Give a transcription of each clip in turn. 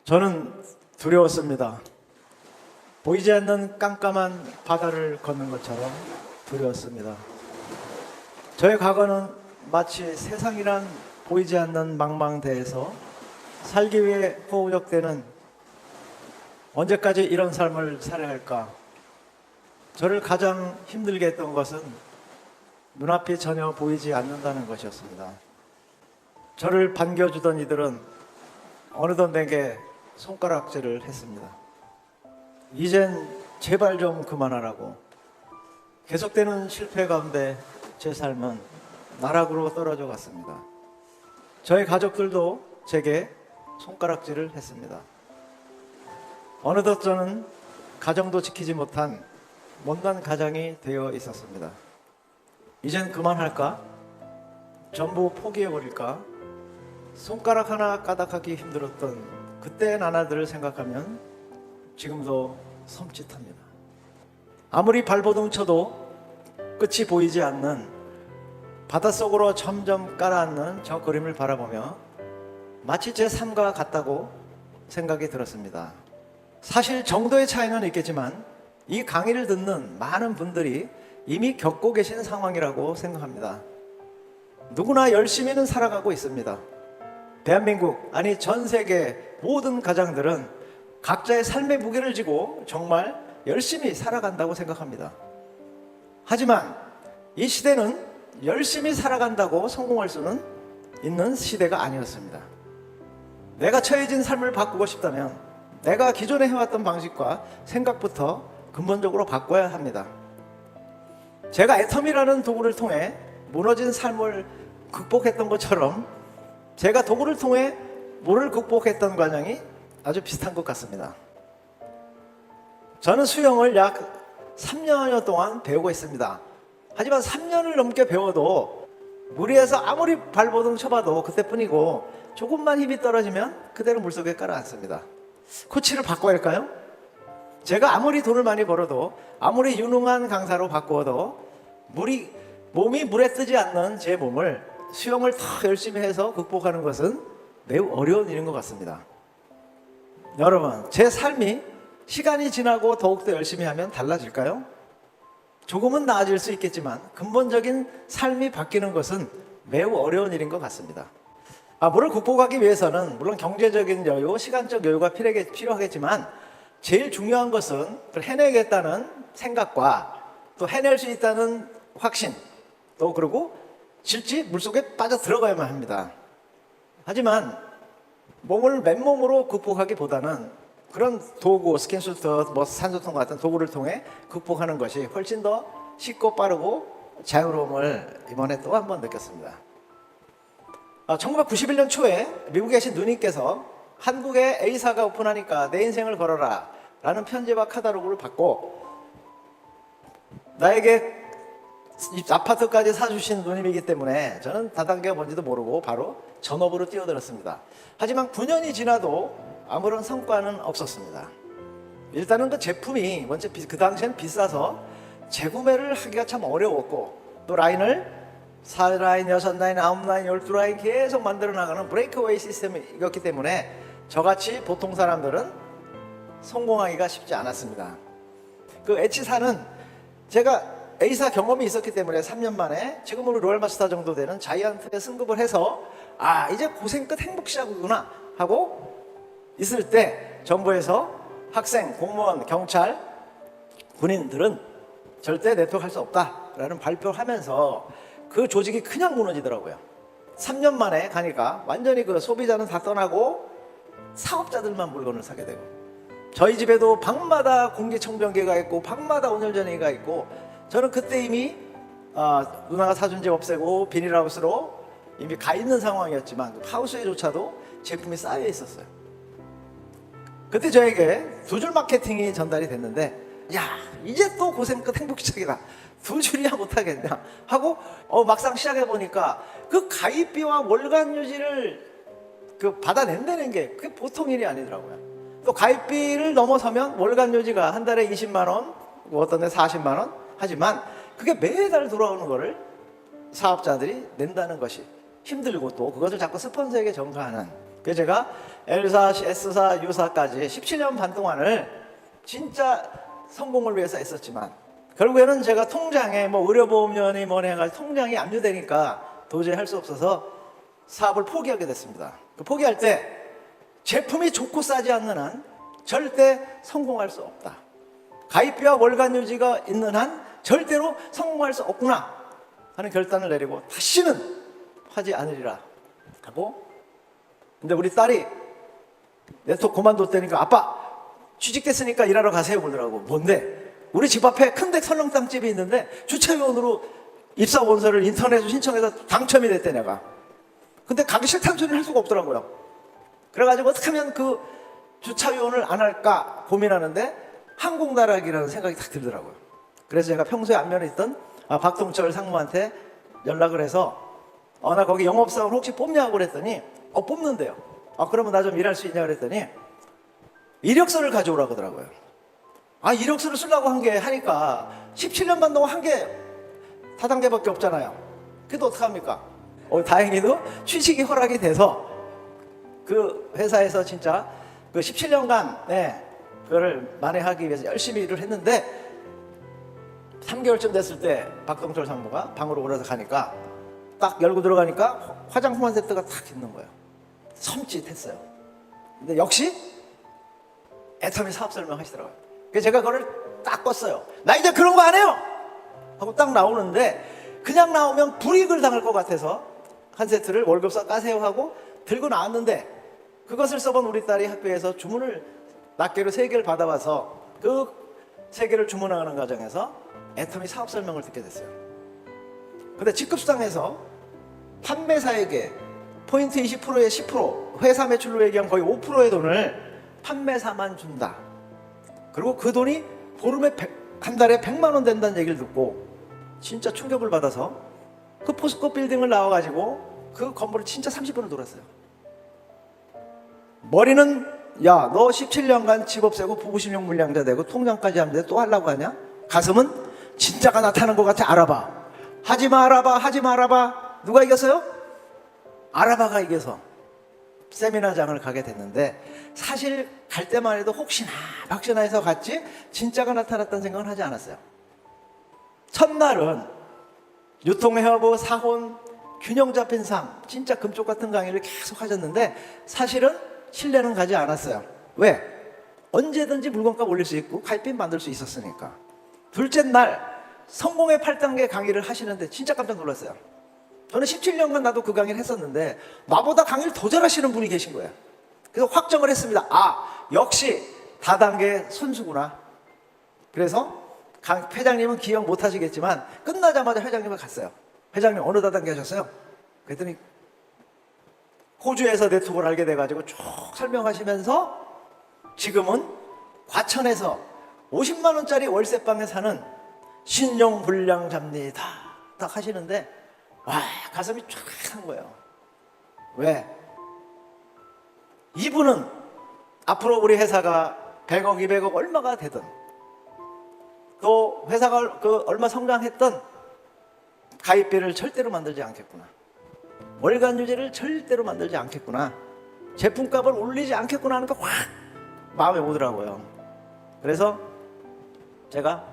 저는 두려웠습니다. 보이지 않는 깜깜한 바다를 걷는 것처럼 두려웠습니다. 저의 과거는 마치 세상이란 보이지 않는 망망대해서 살기 위해 허우적대는 언제까지 이런 삶을 살아야 할까? 저를 가장 힘들게 했던 것은 눈앞이 전혀 보이지 않는다는 것이었습니다. 저를 반겨주던 이들은 어느덧 내게 손가락질을 했습니다. 이젠 제발 좀 그만하라고. 계속되는 실패 가운데 제 삶은 나락으로 떨어져 갔습니다. 저의 가족들도 제게 손가락질을 했습니다. 어느덧 저는 가정도 지키지 못한 못난 가장이 되어 있었습니다. 이젠 그만할까? 전부 포기해버릴까? 손가락 하나 까닥하기 힘들었던 그때의 나날들을 생각하면 지금도 섬찟합니다. 아무리 발버둥 쳐도 끝이 보이지 않는 바닷속으로 점점 깔아앉는 저 그림을 바라보며 마치 제 삶과 같다고 생각이 들었습니다. 사실 정도의 차이는 있겠지만 이 강의를 듣는 많은 분들이 이미 겪고 계신 상황이라고 생각합니다. 누구나 열심히는 살아가고 있습니다. 대한민국, 아니 전 세계 모든 가장들은 각자의 삶의 무게를 지고 정말 열심히 살아간다고 생각합니다. 하지만 이 시대는 열심히 살아간다고 성공할 수는 있는 시대가 아니었습니다. 내가 처해진 삶을 바꾸고 싶다면 내가 기존에 해왔던 방식과 생각부터 근본적으로 바꿔야 합니다. 제가 애텀이라는 도구를 통해 무너진 삶을 극복했던 것처럼 제가 도구를 통해 뭐를 극복했던 과정이 아주 비슷한 것 같습니다. 저는 수영을 약 3년여 동안 배우고 있습니다. 하지만 3년을 넘게 배워도 물에서 아무리 발버둥 쳐봐도 그때뿐이고 조금만 힘이 떨어지면 그대로 물속에 깔아앉습니다. 코치를 바꿔야 할까요? 제가 아무리 돈을 많이 벌어도 아무리 유능한 강사로 바꾸어도 몸이 물에 뜨지 않는 제 몸을 수영을 더 열심히 해서 극복하는 것은 매우 어려운 일인 것 같습니다. 여러분, 제 삶이 시간이 지나고 더욱더 열심히 하면 달라질까요? 조금은 나아질 수 있겠지만 근본적인 삶이 바뀌는 것은 매우 어려운 일인 것 같습니다. 뭐를 극복하기 위해서는 물론 경제적인 여유, 시간적 여유가 필요하겠지만 제일 중요한 것은 그걸 해내겠다는 생각과 또 해낼 수 있다는 확신, 또 그리고 질지 물속에 빠져 들어가야만 합니다. 하지만 몸을 맨몸으로 극복하기보다는 그런 도구, 스킨슈터, 산소통 같은 도구를 통해 극복하는 것이 훨씬 더 쉽고 빠르고 자유로움을 이번에 또 한 번 느꼈습니다. 1991년 초에 미국에 계신 누님께서 한국에 A사가 오픈하니까 내 인생을 걸어라 라는 편지와 카탈로그를 받고 나에게 아파트까지 사주신 누님이기 때문에 저는 다단계가 뭔지도 모르고 바로 전업으로 뛰어들었습니다. 하지만 9년이 지나도 아무런 성과는 없었습니다. 일단은 그 제품이 먼저 그 당시엔 비싸서 재구매를 하기가 참 어려웠고 또 라인을 4라인, 6라인, 9라인, 12라인 계속 만들어 나가는 브레이크웨이 시스템이었기 때문에 저같이 보통 사람들은 성공하기가 쉽지 않았습니다. 그 H사는 제가 A사 경험이 있었기 때문에 3년 만에 지금으로 로얄마스터 정도 되는 자이언트에 승급을 해서 이제 고생 끝 행복 시작이구나 하고 있을 때 정부에서 학생, 공무원, 경찰, 군인들은 절대 네트워크 할 수 없다라는 발표를 하면서 그 조직이 그냥 무너지더라고요. 3년 만에 가니까 완전히 그 소비자는 다 떠나고 사업자들만 물건을 사게 되고 저희 집에도 방마다 공기청정기가 있고 방마다 온열전기가 있고 저는 그때 이미 누나가 사준 집 없애고 비닐하우스로 이미 가 있는 상황이었지만 하우스에조차도 제품이 쌓여 있었어요. 그때 저에게 두 줄 마케팅이 전달이 됐는데 이제 또 고생 끝 행복 시작이다. 두 줄이야 못하겠냐 하고 막상 시작해보니까 그 가입비와 월간 유지를 받아낸다는 게 그게 보통 일이 아니더라고요. 또 가입비를 넘어서면 월간 유지가 한 달에 20만 원, 어떤 데 40만 원 하지만 그게 매달 돌아오는 거를 사업자들이 낸다는 것이 힘들고 또 그것을 자꾸 스폰서에게 전가하는 그래서 제가 L사, S사, U사까지 17년 반 동안을 진짜 성공을 위해서 애썼지만 결국에는 제가 통장에 뭐 의료보험료니 뭐니 해가지고 통장이 압류되니까 도저히 할 수 없어서 사업을 포기하게 됐습니다. 그 포기할 때 제품이 좋고 싸지 않는 한 절대 성공할 수 없다. 가입비와 월간 유지가 있는 한 절대로 성공할 수 없구나 하는 결단을 내리고 다시는 하지 않으리라 하고, 근데 우리 딸이 네트워크 그만뒀다니까 아빠 취직됐으니까 일하러 가세요 그러더라고. 뭔데? 우리 집 앞에 큰데 설렁탕집이 있는데 주차위원으로 입사 원서를 인터넷으로 신청해서 당첨이 됐대 내가. 근데 가기 싫다는 소리를 할 수가 없더라고요. 그래가지고 어떻게 하면 그 주차위원을 안 할까 고민하는데 항공나락이라는 생각이 딱 들더라고요. 그래서 제가 평소에 안면에 있던 박동철 상무한테 연락을 해서 나 거기 영업사원 혹시 뽑냐고 그랬더니 뽑는데요. 그러면 나 좀 일할 수 있냐 그랬더니 이력서를 가져오라고 하더라고요. 이력서를 쓰려고 한 게 하니까 17년 반 동안 한 게 다단계밖에 없잖아요. 그래도 어떡합니까? 다행히도 취직이 허락이 돼서 그 회사에서 진짜 그 17년간 그거를 만회하기 위해서 열심히 일을 했는데 3개월쯤 됐을 때 박동철 상무가 방으로 올라서 가니까 딱 열고 들어가니까 화장품 한 세트가 딱 있는 거예요. 섬찟했어요. 근데 역시 애터미 사업 설명하시더라고요. 그래서 제가 그걸 딱 껐어요. 나 이제 그런 거 안 해요! 하고 딱 나오는데 그냥 나오면 불이익을 당할 것 같아서 한 세트를 월급서 까세요 하고 들고 나왔는데 그것을 써본 우리 딸이 학교에서 주문을 낱개로 3개를 받아와서 그 3개를 주문하는 과정에서 애터미 사업 설명을 듣게 됐어요. 근데 직급상에서 판매사에게 포인트 20%에 10%, 회사 매출로 얘기하면 거의 5%의 돈을 판매사만 준다. 그리고 그 돈이 보름에 한 달에 100만 원 된다는 얘기를 듣고 진짜 충격을 받아서 그 포스코 빌딩을 나와가지고 그 건물을 진짜 30분을 돌았어요. 머리는 야, 너 17년간 집 없애고 부부신용 물량자 되고 통장까지 하는데 또 하려고 하냐? 가슴은 진짜가 나타난 것 같아. 알아봐. 하지마 알아봐. 하지마 알아봐. 누가 이겼어요? 알아봐가 이겨서 세미나장을 가게 됐는데 사실 갈 때만 해도 혹시나 박시나 해서 갔지 진짜가 나타났다는 생각은 하지 않았어요. 첫날은 유통회화부, 사혼, 균형 잡힌 삶, 진짜 금쪽 같은 강의를 계속 하셨는데 사실은 신뢰는 가지 않았어요. 왜? 언제든지 물건값 올릴 수 있고 가입비 만들 수 있었으니까. 둘째 날 성공의 8단계 강의를 하시는데 진짜 깜짝 놀랐어요. 저는 17년간 나도 그 강의를 했었는데 나보다 강의를 더 잘하시는 분이 계신 거예요. 그래서 확정을 했습니다. 역시 다단계 선수구나. 그래서 회장님은 기억 못 하시겠지만 끝나자마자 회장님을 갔어요. 회장님 어느 다단계 하셨어요? 그랬더니 호주에서 네트워크를 알게 돼가지고 쭉 설명하시면서 지금은 과천에서 50만 원짜리 월세방에 사는 신용불량자입니다. 딱 하시는데 와, 가슴이 쫙 한 거예요. 왜? 이분은 앞으로 우리 회사가 100억, 200억 얼마가 되든 또 회사가 얼마 성장했던 가입비를 절대로 만들지 않겠구나. 월간 유지를 절대로 만들지 않겠구나. 제품값을 올리지 않겠구나 하는 거 확 마음에 오더라고요. 그래서 제가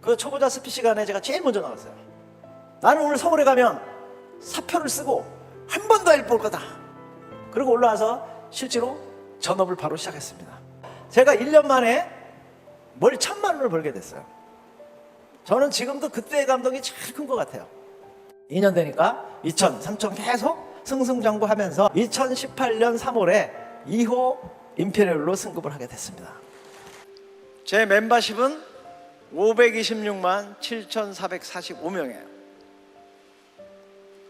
그 초보자 스피 시간에 제가 제일 먼저 나왔어요. 나는 오늘 서울에 가면 사표를 쓰고 한 번 더 볼 거다. 그리고 올라와서 실제로 전업을 바로 시작했습니다. 제가 1년 만에 월 1,000만 원을 벌게 됐어요. 저는 지금도 그때의 감동이 제일 큰 것 같아요. 2년 되니까 2천, 3천 계속 승승장구하면서 2018년 3월에 2호 임페리얼로 승급을 하게 됐습니다. 제 멤버십은 526만 7,445명이에요.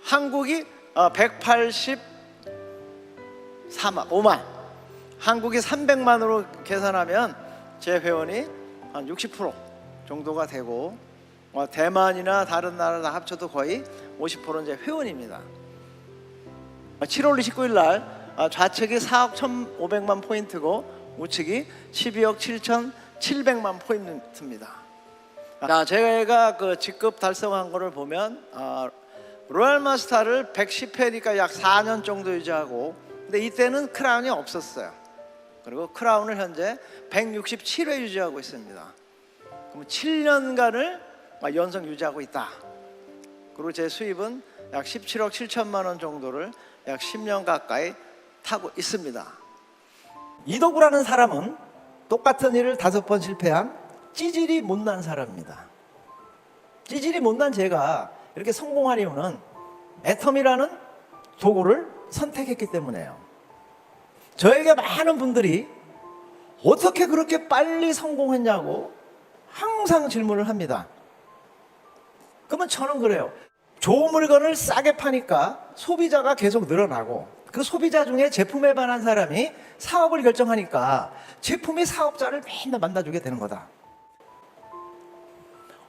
한국이 184만, 한국이 300만으로 계산하면 제 회원이 한 60% 정도가 되고 대만이나 다른 나라 다 합쳐도 거의 50%는 제 회원입니다. 7월 29일 날 좌측이 4억 1,500만 포인트고 우측이 12억 7,700만 포인트입니다. 자, 제가 그 직급 달성한 거를 보면 로얄 마스터를 110회니까 약 4년 정도 유지하고 근데 이때는 크라운이 없었어요. 그리고 크라운을 현재 167회 유지하고 있습니다. 그럼 7년간을 연속 유지하고 있다. 그리고 제 수입은 약 17억 7천만 원 정도를 약 10년 가까이 타고 있습니다. 이도구라는 사람은 똑같은 일을 5번 실패한 찌질이 못난 사람입니다. 찌질이 못난 제가 이렇게 성공할 이유는 애텀이라는 도구를 선택했기 때문에요. 저에게 많은 분들이 어떻게 그렇게 빨리 성공했냐고 항상 질문을 합니다. 그러면 저는 그래요. 좋은 물건을 싸게 파니까 소비자가 계속 늘어나고, 그 소비자 중에 제품에 반한 사람이 사업을 결정하니까 제품이 사업자를 맨날 만나주게 되는 거다.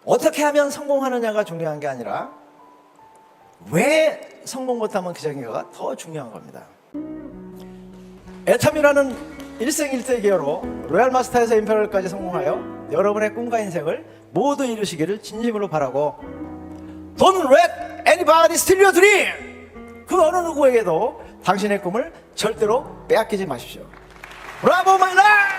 어떻게 하면 성공하느냐가 중요한 게 아니라 왜 성공 못하면 기적인가가 더 중요한 겁니다. 애텀이라는 일생일대 기여로 로얄 마스터에서 임페리얼까지 성공하여 여러분의 꿈과 인생을 모두 이루시기를 진심으로 바라고, Don't let anybody steal your dream! 그 어느 누구에게도 당신의 꿈을 절대로 빼앗기지 마십시오. 브라보 마이 라이프!